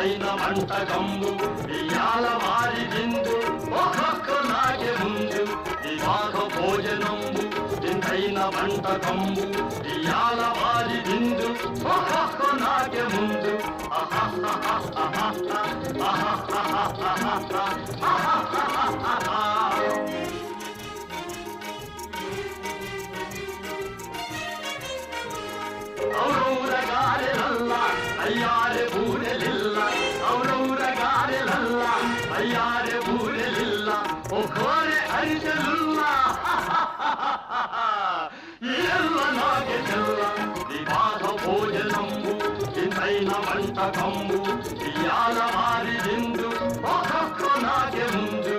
వింతైన వంటకంబు ఇయాల వారి విందు ఒక్కొక్క నాగే ముందు వివాహ భోజనంబు వింతైన వంటకంబు ఇయాల వారి విందు ఒక్కొక్క నాగే ముందు ఔరౌరగారెలల్ల అయ్యారె బూరెలిల్ల ఔరౌరగారెలల్ల అయ్యారె బూరెలిల్ల ఒకోరె అరిసెలుల్ల ఎల్ల నాగే తెల్ల వివాహ భోజనంబు వింతైన వంటకంబు ఇయాల వారి విందు ఒక్కొక్క నాగే ముందు